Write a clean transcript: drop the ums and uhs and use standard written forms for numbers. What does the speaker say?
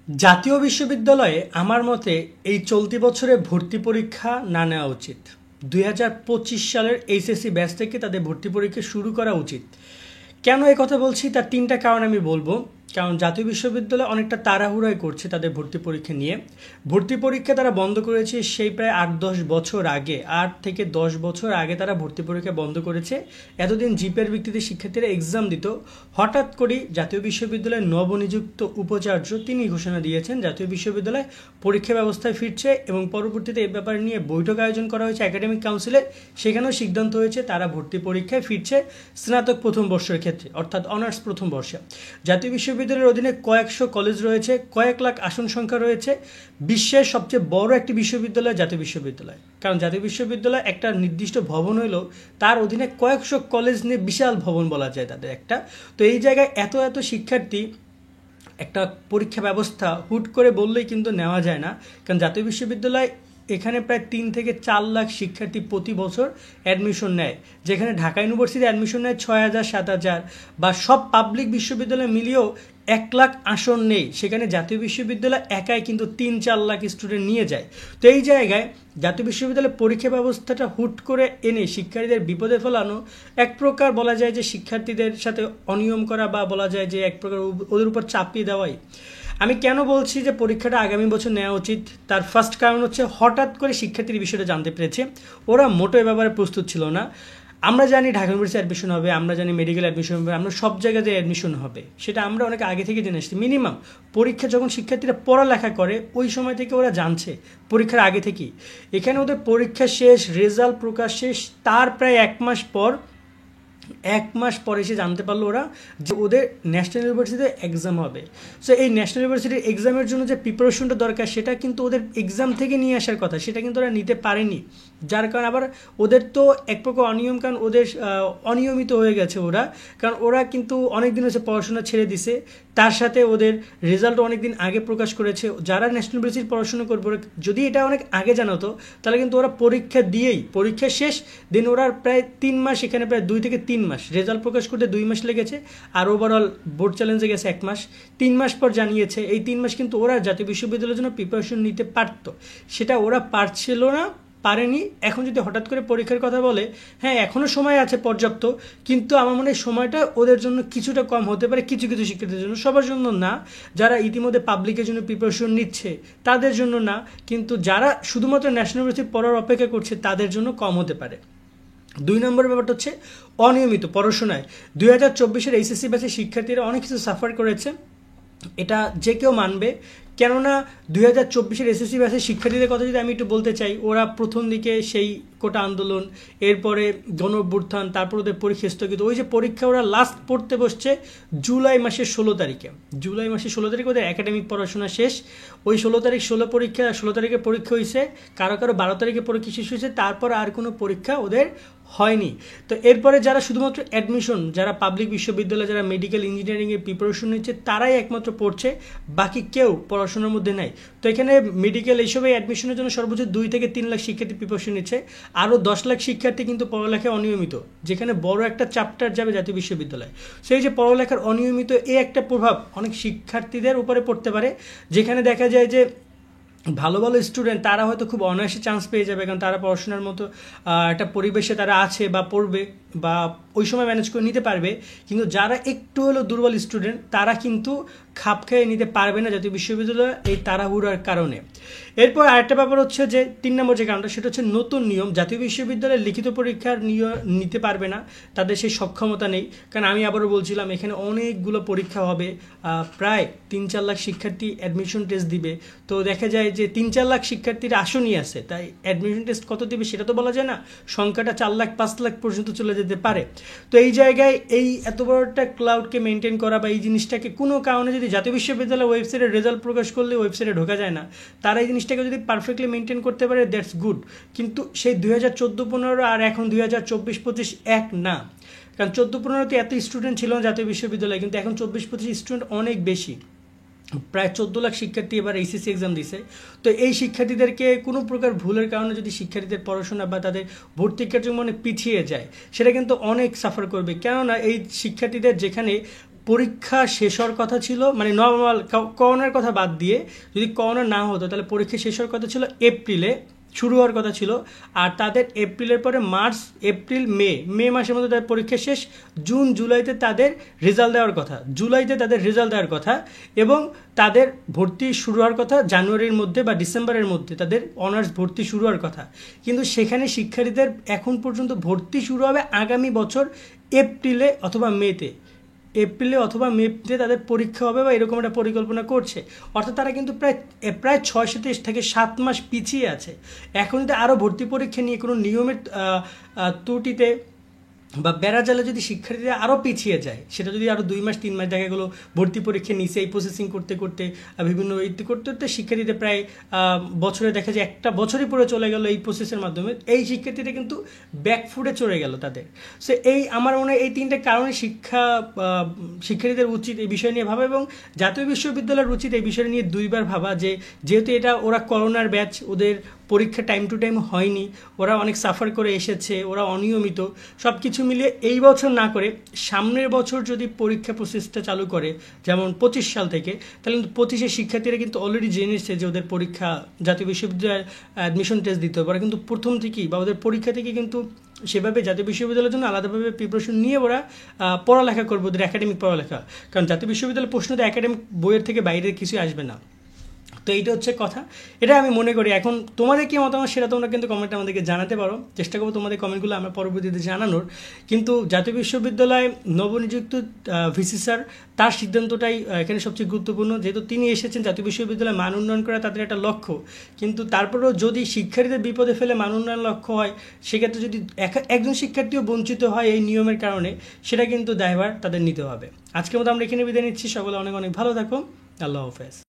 জাতীয় বিশ্ববিদ্যালয়ে আমার মতে এই চলতি বছরে ভর্তি পরীক্ষা না নেওয়া উচিত। 2025 সালের এইচএসসি ব্যাচ থেকে তাদের ভর্তি পরীক্ষা শুরু করা উচিত। কেন এই কথা বলছি তার তিনটা কারণ আমি বলবো। কারণ জাতীয় বিশ্ববিদ্যালয় অনেকটা তাড়াহুড়াই করছে তাদের ভর্তি পরীক্ষা নিয়ে। ভর্তি পরীক্ষা তারা বন্ধ করেছে সেই প্রায় 8-10 বছর আগে, 8 থেকে 10 বছর আগে তারা ভর্তি পরীক্ষা বন্ধ করেছে। এতদিন জিপিএর ভিত্তিতে শিক্ষার্থীরা এক্সাম দিত। হঠাৎ করে জাতীয় বিশ্ববিদ্যালয়ের নবনিযুক্ত উপাচার্য তিনি ঘোষণা দিয়েছেন জাতীয় বিশ্ববিদ্যালয় পরীক্ষা ব্যবস্থায় ফিরছে এবং পরবর্তীতে এই ব্যাপার নিয়ে বৈঠক আয়োজন করা হয়েছে একাডেমিক কাউন্সিলে। সেখানেও সিদ্ধান্ত হয়েছে তারা ভর্তি পরীক্ষায় ফিরছে স্নাতক প্রথম বর্ষের ক্ষেত্রে, অর্থাৎ অনার্স প্রথম বর্ষে। জাতীয় বিশ্ববিদ্যালয়ের অধীনে কয়েকশো কলেজ রয়েছে, কয়েক লাখ আসন সংখ্যা রয়েছে। বিশ্বের সবচেয়ে বড় একটি বিশ্ববিদ্যালয় জাতীয় বিশ্ববিদ্যালয়। কারণ জাতীয় বিশ্ববিদ্যালয় একটা নির্দিষ্ট ভবন হইলেও তার অধীনে কয়েকশো কলেজ নিয়ে বিশাল ভবন বলা যায় তাদের একটা। তো এই জায়গায় এত এত শিক্ষার্থী, একটা পরীক্ষা ব্যবস্থা হুট করে বললেই কিন্তু নেওয়া যায় না। কারণ জাতীয় বিশ্ববিদ্যালয় এখানে প্রায় 3 থেকে 4 লাখ শিক্ষার্থী প্রতি বছর অ্যাডমিশন নেয়, যেখানে ঢাকা ইউনিভার্সিটি অ্যাডমিশন নেয় 6,000 7,000, বা সব পাবলিক বিশ্ববিদ্যালয় মিলিয়েও 1 লাখ আসন নেই। সেখানে জাতীয় বিশ্ববিদ্যালয় একাই কিন্তু 3-4 লাখ স্টুডেন্ট নিয়ে যায়। তো এই জায়গায় জাতীয় বিশ্ববিদ্যালয়ের পরীক্ষা ব্যবস্থাটা হুট করে এনে শিক্ষার্থীদের বিপদে ফেলানো এক প্রকার বলা যায় যে শিক্ষার্থীদের সাথে অনিয়ম করা, বা বলা যায় যে এক প্রকার ওদের উপর চাপিয়ে দেওয়াই। আমি কেন বলছি যে পরীক্ষাটা আগামী বছর নেওয়া উচিত, তার ফার্স্ট কারণ হচ্ছে হঠাৎ করে শিক্ষার্থীর বিষয়টা জানতে পেরেছে, ওরা মোটো এ ব্যাপারে প্রস্তুত ছিল না। আমরা জানি ঢাকা ইউনিভার্সিটি অ্যাডমিশন হবে, আমরা জানি মেডিকেল অ্যাডমিশন হবে, আমরা সব জায়গাতে অ্যাডমিশন হবে, সেটা আমরা অনেক আগে থেকে জেনে এসেছি। মিনিমাম পরীক্ষা যখন শিক্ষার্থীরা পড়ালেখা করে ওই সময় থেকে ওরা জানছে, পরীক্ষার আগে থেকেই। এখানে ওদের পরীক্ষা শেষ, রেজাল্ট প্রকাশ শেষ, তার প্রায় 1 মাস পরে এসে জানতে পারলো ওরা যে ওদের ন্যাশনাল ইউনিভার্সিটিতে এক্সাম হবে। সো এই ন্যাশনাল ইউনিভার্সিটির এক্সামের জন্য যে প্রিপারেশনটা দরকার সেটা কিন্তু ওদের এক্সাম থেকে নিয়ে আসার কথা, সেটা কিন্তু ওরা নিতে পারেনি। যার কারণে আবার ওদের তো এক প্রকার অনিয়ম, কারণ ওদের অনিয়মিত হয়ে গেছে ওরা, কারণ ওরা কিন্তু অনেক দিন হচ্ছে পড়াশোনা ছেড়ে দিছে। তার সাথে ওদের রেজাল্ট অনেক দিন আগে প্রকাশ করেছে। যারা ন্যাশনাল ইউনিভার্সিটির পড়াশোনা করবে যদি এটা অনেক আগে জানাতো তাহলে কিন্তু ওরা পরীক্ষা দিয়েই, পরীক্ষা শেষ দেন ওরা প্রায় 3 মাস, এখানে প্রায় 2 থেকে 3 মাস, রেজাল্ট প্রকাশ করতে 2 মাস লেগেছে, আর ওভারঅল বোর্ড চ্যালেঞ্জে গেছে 1 মাস। 3 মাস পর জানিয়েছে। এই 3 মাস কিন্তু ওরা জাতীয় বিশ্ববিদ্যালয়ের জন্য প্রিপারেশন নিতে পারতো, সেটা ওরা পারছিল না, পারেনি। এখন যদি হঠাৎ করে পরীক্ষার কথা বলে, হ্যাঁ এখনও সময় আছে পর্যাপ্ত, কিন্তু আমার মনে হয় সময়টা ওদের জন্য কিছুটা কম হতে পারে, কিছু কিছু শিক্ষার্থীদের জন্য, সবার জন্য না। যারা ইতিমধ্যে পাবলিকের জন্য প্রিপারেশন নিচ্ছে তাদের জন্য না, কিন্তু যারা শুধুমাত্র ন্যাশনাল ইউনিভার্সিটি পড়ার অপেক্ষা করছে তাদের জন্য কম হতে পারে। 2 নম্বর ব্যাপারটা হচ্ছে অনিয়মিত পড়াশোনায়। 2024-এর এইচএসসি ব্যাচের শিক্ষার্থীরা অনেক কিছু সাফার করেছে, এটা যে কেউ মানবে। কেননা 2024-এর এসএসসি ব্যাচের শিক্ষার্থীদের কথা যদি আমি একটু বলতে চাই, ওরা প্রথম দিকে সেই কোটা আন্দোলন, এরপরে গণ অভ্যুত্থান, তারপর ওদের পরীক্ষা স্থগিত, ওই যে পরীক্ষা ওরা লাস্ট পড়তে বসছে জুলাই মাসের 16 তারিখে। জুলাই মাসের 16 তারিখে ওদের একাডেমিক পড়াশোনা শেষ। ওই 16 তারিখ 16 তারিখে পরীক্ষা হয়েছে, কারো 12 তারিখে পরীক্ষা শেষ হয়েছে, তারপর আর কোনো পরীক্ষা ওদের হয়নি। তো এরপরে যারা শুধুমাত্র অ্যাডমিশন, যারা পাবলিক বিশ্ববিদ্যালয়, যারা মেডিকেল ইঞ্জিনিয়ারিংয়ের প্রিপারেশন নিচ্ছে তারাই একমাত্র পড়ছে, বাকি কেউ পড়াশোনার মধ্যে নাই। তো এখানে মেডিকেল এইসবে অ্যাডমিশনের জন্য সর্বোচ্চ 2 থেকে 3 লাখ শিক্ষার্থী প্রিপারেশন নিচ্ছে, আরও 10 লাখ শিক্ষার্থী কিন্তু পড়ালেখায় অনিয়মিত, যেখানে বড় একটা চ্যাপ্টার যাবে জাতীয় বিশ্ববিদ্যালয়। সেই যে পড়ালেখার অনিয়মিত, এই একটা প্রভাব অনেক শিক্ষার্থীদের উপরে পড়তে পারে, যেখানে দেখা যায় যে ভালো ভালো স্টুডেন্ট তারা হয়তো খুব অনায়াসে চান্স পেয়ে যাবে, কারণ তারা পড়াশোনার মতো একটা পরিবেশে তারা আছে বা পড়বে বা ওই সময় ম্যানেজ করে নিতে পারবে। কিন্তু যারা একটু হলেও দুর্বল স্টুডেন্ট তারা কিন্তু খাপ খেয়ে নিতে পারবে না জাতীয় বিশ্ববিদ্যালয় এই তাড়াহুড়ার কারণে। এরপর আরেকটা ব্যাপার হচ্ছে যে 3 নম্বর যে কারণটা, সেটা হচ্ছে নতুন নিয়ম। জাতীয় বিশ্ববিদ্যালয়ের লিখিত পরীক্ষার নিতে পারবে না, তাদের সেই সক্ষমতা নেই। কারণ আমি আবারও বলছিলাম এখানে অনেকগুলো পরীক্ষা হবে, প্রায় 3-4 লাখ শিক্ষার্থী অ্যাডমিশন টেস্ট দিবে। তো দেখা যায় যে 3-4 লাখ শিক্ষার্থীর আসনই আছে, তাই অ্যাডমিশন টেস্ট কত দিবে সেটা তো বলা যায় না, সংখ্যাটা 4 লাখ 5 লাখ পর্যন্ত চলে যেতে পারে। তো এই জায়গায় এই এত বড় একটা ক্লাউডকে মেনটেন করা বা এই জিনিসটাকে কোনো কারণে যদি জাতীয় বিশ্ববিদ্যালয় ওয়েবসাইটে রেজাল্ট প্রকাশ করলে ওয়েবসাইটে ঢোকা যায় না, তারা এই জিনিসটাকে যদি পারফেক্টলি মেনটেন করতে পারে দ্যাটস গুড। কিন্তু সেই 2014-15 আর এখন 2024-25 এক না। কারণ 14-15-তে এত স্টুডেন্ট ছিল না জাতীয় বিশ্ববিদ্যালয়ে, কিন্তু এখন 24-25 স্টুডেন্ট অনেক বেশি, প্রায় 14 লাখ শিক্ষার্থী এবার এইচএসসি এক্সাম দিছে। তো এই শিক্ষার্থীদেরকে কোনো প্রকার ভুলের কারণে যদি শিক্ষার্থীদের পড়াশোনা বা তাদের ভর্তি কার্যক্রম পিছিয়ে যায়, সেটা কিন্তু অনেক সাফার করবে। কেননা এই শিক্ষার্থীদের যেখানে পরীক্ষা শেষ হওয়ার কথা ছিল, মানে নর্মাল করোনার কথা বাদ দিয়ে যদি করোনা না হতো তাহলে পরীক্ষা শেষ হওয়ার কথা ছিল এপ্রিলে, শুরু হওয়ার কথা ছিল। আর তাদের এপ্রিলের পরে মার্চ, এপ্রিল, মে মাসের মধ্যে তাদের পরীক্ষা শেষ। জুন জুলাইতে তাদের রেজাল্ট দেওয়ার কথা, এবং তাদের ভর্তি শুরু হওয়ার কথা জানুয়ারির মধ্যে বা ডিসেম্বরের মধ্যে তাদের অনার্স ভর্তি শুরু হওয়ার কথা। কিন্তু সেখানে শিক্ষার্থীদের এখন পর্যন্ত ভর্তি শুরু হবে আগামী বছর এপ্রিলে অথবা মেতে তাদের পরীক্ষা হবে বা এরকম একটা পরিকল্পনা করছে। অর্থাৎ তারা কিন্তু প্রায় 6 থেকে 7 মাস পিছিয়ে আছে। এখন যদি আরও ভর্তি পরীক্ষা নিয়ে কোনো নিয়মের ত্রুটিতে বা বেড়াজালে যদি শিক্ষার্থীরা আরও পিছিয়ে যায়, সেটা যদি আরও 2 মাস 3 মাস দেখা গেলো ভর্তি পরীক্ষা নিচে এই প্রসেসিং করতে বিভিন্ন করতে শিক্ষার্থীদের প্রায় বছরে দেখা যায় একটা বছরই পরে চলে গেল এই প্রসেসের মাধ্যমে, এই শিক্ষার্থীরা কিন্তু ব্যাকফুটে চলে গেল তাদের। সো আমার মনে হয় এই 3টা কারণে শিক্ষার্থীদের উচিত এই বিষয় নিয়ে ভাবা, এবং জাতীয় বিশ্ববিদ্যালয়ের উচিত এই বিষয় নিয়ে 2বার ভাবা, যে যেহেতু এটা ওরা করোনার ব্যাচ, ওদের পরীক্ষা টাইম টু টাইম হয়নি, ওরা অনেক সাফার করে এসেছে, ওরা অনিয়মিত, সব কিছু মিলিয়ে এই বছর না করে সামনের বছর যদি পরীক্ষা প্রসেসটা চালু করে, যেমন 25 সাল থেকে, তাহলে কিন্তু 25-এর শিক্ষার্থীরা কিন্তু অলরেডি জেনেছে যে ওদের পরীক্ষা জাতীয় বিশ্ববিদ্যালয়ের অ্যাডমিশন টেস্ট দিতে হবে। ওরা কিন্তু প্রথম থেকেই বা ওদের পরীক্ষা থেকে কিন্তু সেভাবে জাতীয় বিশ্ববিদ্যালয়ের জন্য আলাদাভাবে প্রিপারেশন নিয়ে ওরা পড়ালেখা করবে, ওদের একাডেমিক পড়ালেখা। কারণ জাতীয় বিশ্ববিদ্যালয়ের প্রশ্ন তো একাডেমিক বইয়ের থেকে বাইরে কিছুই আসবে না। তো এইটা হচ্ছে কথা, এটা আমি মনে করি। এখন তোমাদের কি মতামত সেটা তোমরা কিন্তু কমেন্টে আমাদেরকে জানাতে পারো, চেষ্টা করবো তোমাদের কমেন্টগুলো আমরা পরবর্তীতে জানানোর। কিন্তু জাতীয় বিশ্ববিদ্যালয়ে নবনিযুক্ত ভিসি স্যার, তার সিদ্ধান্তটাই এখানে সবচেয়ে গুরুত্বপূর্ণ, যেহেতু তিনি এসেছেন জাতীয় বিশ্ববিদ্যালয়ে মান উন্নয়ন করা তাদের একটা লক্ষ্য। কিন্তু তারপরেও যদি শিক্ষার্থীদের বিপদে ফেলে মান উন্নয়ন লক্ষ্য হয়, সেক্ষেত্রে যদি একজন শিক্ষার্থীও বঞ্চিত হয় এই নিয়মের কারণে, সেটা কিন্তু দায়ভার তাদের নিতে হবে। আজকের মতো আমরা এখানে বিদায় নিচ্ছি। সকলে অনেক অনেক ভালো থাকো। আল্লাহ হাফেজ।